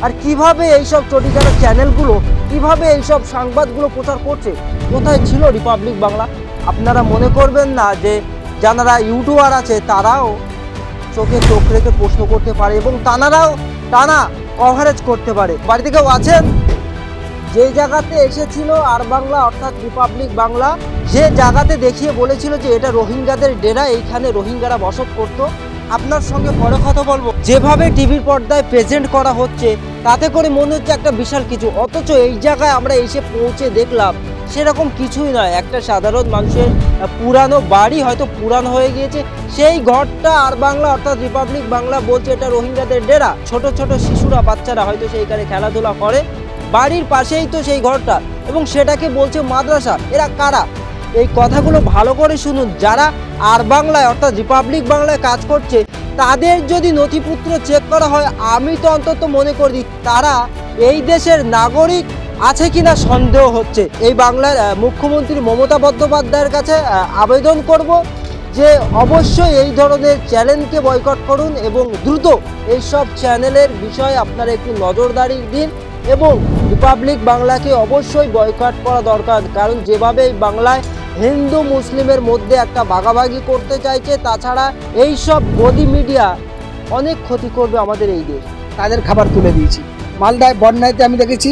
আর কিভাবে এইসব চটিচাটা চ্যানেলগুলো কিভাবে এইসব সংবাদগুলো প্রচার করছে? কোথায় ছিল রিপাবলিক বাংলা? আপনারা মনে করবেন না যে যারা ইউটিউবার আছে তারাও চোখে চোখ রেখে প্রশ্ন করতে পারে এবং তানারাও টানা কভারেজ করতে পারে। বাড়িতে কেউ আছেন? যে জায়গাতে এসেছিল আর বাংলা অর্থাৎ রিপাবলিক বাংলা, যে জায়গাতে দেখিয়ে বলেছিল যে এটা রোহিঙ্গাদের ডেরা, এইখানে রোহিঙ্গারা বসত করত, আপনার সঙ্গে পরে কথা বলবো। যেভাবে টিভির পর্দায় প্রেজেন্ট করা হচ্ছে তাতে করে মনে হচ্ছে একটা বিশাল কিছু, অথচ এই জায়গায় আমরা এসে পৌঁছে দেখলাম সেরকম কিছুই নয়। একটা সাধারণ মানুষের পুরানো বাড়ি হয়তো পুরানো হয়ে গিয়েছে, সেই ঘরটা আর বাংলা অর্থাৎ রিপাবলিক বাংলা বলছে এটা রোহিঙ্গাদের ডেরা। ছোট ছোট শিশুরা বাচ্চারা হয়তো সেইখানে খেলাধুলা করে, বাড়ির পাশেই তো সেই ঘরটা, এবং সেটাকে বলছে মাদ্রাসা। এরা কারা? এই কথাগুলো ভালো করে শুনুন। যারা আর বাংলায় অর্থাৎ রিপাবলিক বাংলায় কাজ করছে তাদের যদি নথিপত্র চেক করা হয়, আমি তো অন্তত মনে করি তারা এই দেশের নাগরিক আছে কিনা সন্দেহ হচ্ছে। এই বাংলার মুখ্যমন্ত্রী মমতা বন্দ্যোপাধ্যায়ের কাছে আবেদন করব যে অবশ্যই এই ধরনের চ্যানেলকে বয়কট করুন এবং দ্রুত এইসব চ্যানেলের বিষয়ে আপনারা একটু নজরদারি দিন এবং রিপাবলিক বাংলাকে অবশ্যই বয়কট করা দরকার। কারণ যেভাবে এই বাংলায় হিন্দু মুসলিমের মধ্যে একটা ভাগাভাগি করতে চাইছে, তাছাড়া এই সব গদি মিডিয়া অনেক ক্ষতি করবে আমাদের এই দেশ। তাদের খাবার তুলে দিয়েছি। মালদায় বন্যাতে আমি দেখেছি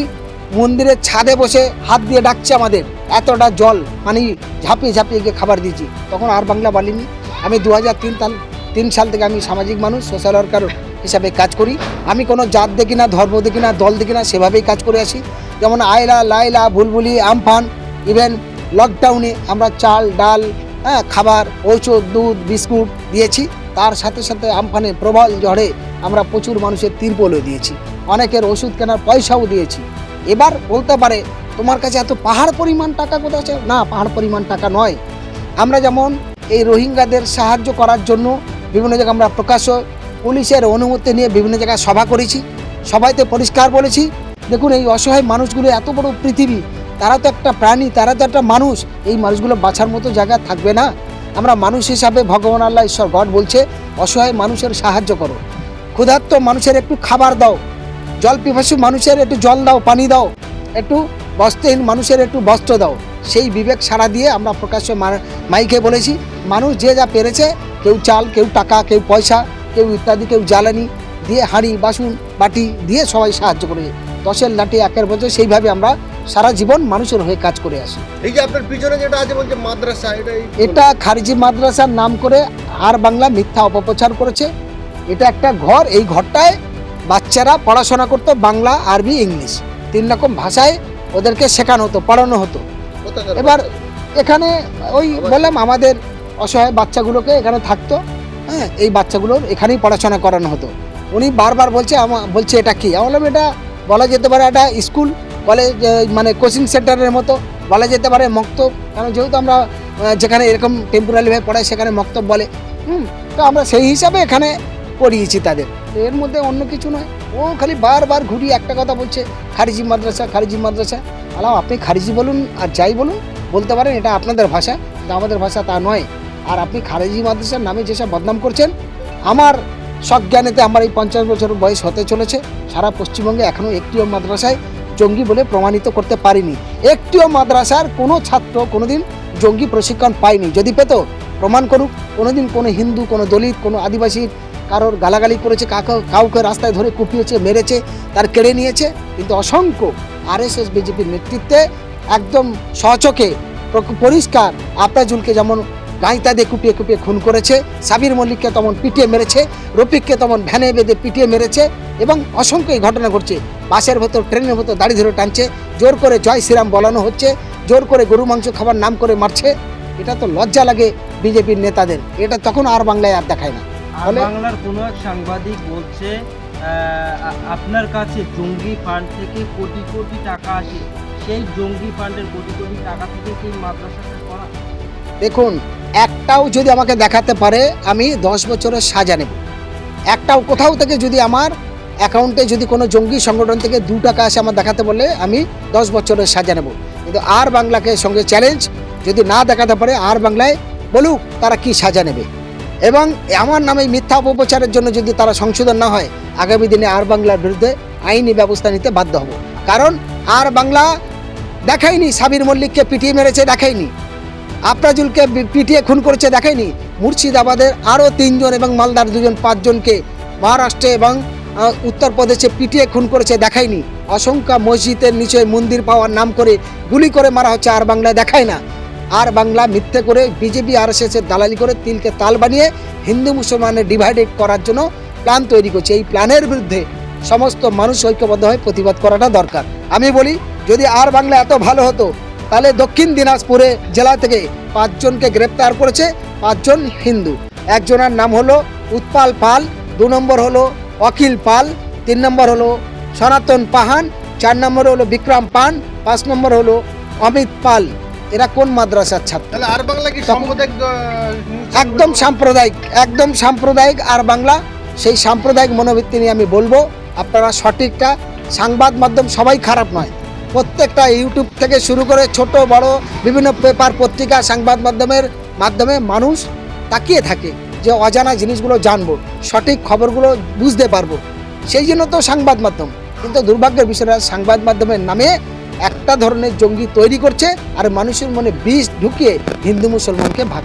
মন্দিরের ছাদে বসে হাত দিয়ে ডাকছে আমাদের, এতটা জল পানি ঝাঁপিয়ে ঝাঁপিয়ে গিয়ে খাবার দিয়েছি। তখন আর বাংলা বলিনি। আমি 2003 সাল থেকে আমি সামাজিক মানুষ, সোশ্যাল ওয়ার্কার হিসাবে কাজ করি। আমি কোনো জাত দেখি না, ধর্ম দেখি না, দল দেখি না, সেভাবেই কাজ করে আসি। যেমন আয়লা, লাইলা, বুলবুলি, আমফান, ইভেন লকডাউনে আমরা চাল, ডাল, খাবার, ঔষধ, দুধ, বিস্কুট দিয়েছি। তার সাথে সাথে আমফানে প্রবল ঝড়ে আমরা প্রচুর মানুষের তিরপলও দিয়েছি, অনেকের ওষুধ কেনার পয়সাও দিয়েছি। এবার বলতে পারে তোমার কাছে এত পাহাড় পরিমাণ টাকা কোথায় আছে? না, পাহাড় পরিমাণ টাকা নয়। আমরা যেমন এই রোহিঙ্গাদের সাহায্য করার জন্য বিভিন্ন জায়গায় আমরা প্রকাশ্য পুলিশের অনুমতি নিয়ে বিভিন্ন জায়গায় সভা করেছি। সবাইতে পরিষ্কার বলেছি, দেখুন এই অসহায় মানুষগুলো, এত বড় পৃথিবী, তারা তো একটা প্রাণী, তারা তো একটা মানুষ, এই মানুষগুলো বাঁচার মতো জায়গা থাকবে না? আমরা মানুষ হিসাবে ভগবান আল্লাহ ঈশ্বর গড বলছে অসহায় মানুষের সাহায্য করো, ক্ষুধার্ত মানুষের একটু খাবার দাও, জল পিপাসু মানুষের একটু জল দাও, পানি দাও, একটু বস্ত্রহীন মানুষের একটু বস্ত্র দাও। সেই বিবেক সাড়া দিয়ে আমরা প্রকাশ্য মাইকে বলেছি। মানুষ যে যা পেরেছে, কেউ চাল, কেউ টাকা, কেউ পয়সা, কেউ ইত্যাদি, কেউ জ্বালানি দিয়ে, হাঁড়ি বাসন বাটি দিয়ে সবাই সাহায্য করে। 10-এর লাঠি 1-এর বছর, সেইভাবে আমরা সারা জীবন মানুষের হয়ে কাজ করে আসি। এই যে আপনার পিছনে যেটা আছে বলছে মাদ্রাসা, এটা খারিজি মাদ্রাসার নাম করে আর বাংলা মিথ্যা অপপ্রচার করেছে। এটা একটা ঘর, এই ঘরটায় বাচ্চারা পড়াশোনা করতো, বাংলা, আরবি, ইংলিশ 3 রকম ভাষায় ওদেরকে শেখানো হতো, পড়ানো হতো। এবার এখানে ওই বললাম আমাদের অসহায় বাচ্চাগুলোকে এখানে থাকতো, এই বাচ্চাগুলোর এখানেই পড়াশোনা করানো হতো। উনি বারবার বলছে এটা কি? আমি বললাম এটা বলা যেতে পারে একটা স্কুল, কলেজ, মানে কোচিং সেন্টারের মতো বলা যেতে পারে, মক্তব। কারণ যেহেতু আমরা যেখানে এরকম টেম্পোরারিভাবে পড়াই সেখানে মক্তব বলে, তো আমরা সেই হিসাবে এখানে পড়িয়েছি তাদের। এর মধ্যে অন্য কিছু নয়। ও খালি বারবার ঘুরিয়ে একটা কথা বলছে, খারিজি মাদ্রাসা, খারিজি মাদ্রাসা। আলাম আপনি খারিজি বলুন আর যাই বলুন, বলতে পারেন, এটা আপনাদের ভাষা, কিন্তু আমাদের ভাষা তা নয়। আর আপনি খারিজি মাদ্রাসার নামে যেসব বদনাম করছেন, আমার সজ্ঞানেতে আমার এই 50 বছর বয়স হতে চলেছে, সারা পশ্চিমবঙ্গে এখনও একটিও মাদ্রাসায় জঙ্গি বলে প্রমাণিত করতে পারিনি। একটিও মাদ্রাসার কোনো ছাত্র কোনোদিন জঙ্গি প্রশিক্ষণ পায়নি। যদি পেত প্রমাণ করুক। কোনোদিন কোনো হিন্দু, কোনো দলিত, কোনো আদিবাসীর কারোর গালাগালি করেছে, কাউকে রাস্তায় ধরে কুপিয়েছে, মেরেছে, তার কেড়ে নিয়েছে? কিন্তু অসংখ্য RSS বিজেপির নেতৃত্বে একদম সচকে পরিষ্কার আফতাজুলকে যেমন গাঁইতা দিয়ে কুপিয়ে কুপিয়ে খুন করেছে, সাবির মল্লিককে তেমন পিটিয়ে মেরেছে, রফিককে তেমন ভ্যানে বেঁধে পিটিয়ে মেরেছে, এবং অসংখ্য এই ঘটনা ঘটছে। বাসের ভেতর, ট্রেনের ভেতর দাড়ি ধরে টানছে, জোর করে জয় শ্রীরাম বলানো হচ্ছে, জোর করে গরু মাংস খাবার নাম করে মারছে। এটা তো লজ্জা লাগে বিজেপির নেতাদের। এটা তখন আর বাংলায় আর দেখায় না। আর বাংলার কোনো এক সাংবাদিক বলছে আপনার কাছে জঙ্গি ফান্ড থেকে কোটি কোটি টাকা আসে, সেই জঙ্গি ফান্ডের কোটি কোটি টাকা থেকে কি মাদ্রাসাটা করা? দেখুন, একটাও যদি আমাকে দেখাতে পারে আমি 10 বছরের সাজা নেব। একটাও কোথাও থেকে যদি আমার অ্যাকাউন্টে যদি কোনো জঙ্গি সংগঠন থেকে 2 টাকা আসে আমার দেখাতে বললে আমি 10 বছরের সাজা নেব। কিন্তু আর বাংলাকে সঙ্গে চ্যালেঞ্জ, যদি না দেখাতে পারে আর বাংলায় বলুক তারা কি সাজা নেবে। এবং আমার নামে মিথ্যা অপপ্রচারের জন্য যদি তারা সংশোধন না হয়, আগামী দিনে আর বাংলার বিরুদ্ধে আইনি ব্যবস্থা নিতে বাধ্য হব। কারণ আর বাংলা দেখায়নি সাবির মল্লিককে পিটিয়ে মেরেছে, দেখায়নি আফরাজুলকে পিটিয়ে খুন করেছে, দেখায়নি মুর্শিদাবাদের আরও 3 জন এবং মালদার 2 জন 5 জনকে মহারাষ্ট্রে এবং উত্তরপ্রদেশে পিটিয়ে খুন করেছে, দেখায়নি অসংখ্য মসজিদের নিচে মন্দির পাওয়ার নাম করে গুলি করে মারা হচ্ছে, আর বাংলায় দেখায় না। আর বাংলা মিথ্যে করে বিজেপি আরএসএসের দালালি করে তিলকে তাল বানিয়ে হিন্দু মুসলমানের ডিভাইডেড করার জন্য প্ল্যান তৈরি করছে। এই প্ল্যানের বিরুদ্ধে সমস্ত মানুষ ঐক্যবদ্ধ হয়ে প্রতিবাদ করাটা দরকার। আমি বলি যদি আর বাংলা এত ভালো হতো তাহলে দক্ষিণ দিনাজপুরে জেলা থেকে 5 জনকে গ্রেপ্তার করেছে, 5 জন হিন্দু। একজনের নাম হলো উৎপাল পাল, 2 নম্বর হলো অখিল পাল, 3 নম্বর হলো সনাতন পাহান, 4 নম্বর হলো বিক্রম পান, 5 নম্বর হলো অমিত পাল। এরা কোন মাদ্রাসার ছাত্র? তাহলে আর বাংলা কি সাম্প্রদায়িক একদম সাম্প্রদায়িক আর বাংলা। সেই সাম্প্রদায়িক মনোবৃত্তি নিয়ে আমি বলবো আপনারা সঠিকটা, সংবাদ মাধ্যম সবাই খারাপ নয়, প্রত্যেকটা ইউটিউব থেকে শুরু করে ছোট বড় বিভিন্ন পেপার পত্রিকা সংবাদ মাধ্যমে মানুষ তাকিয়ে থাকে যে অজানা জিনিসগুলো জানবো, সঠিক খবরগুলো বুঝতে পারবো, সেই জন্য তো সংবাদ মাধ্যম। কিন্তু দুর্ভাগ্যের বিষয়টা সংবাদ মাধ্যমের নামে একটা ধরনের জঙ্গি তৈরি করছে আর মানুষের মনে বিষ ঢুকিয়ে হিন্দু মুসলমানকে ভাগ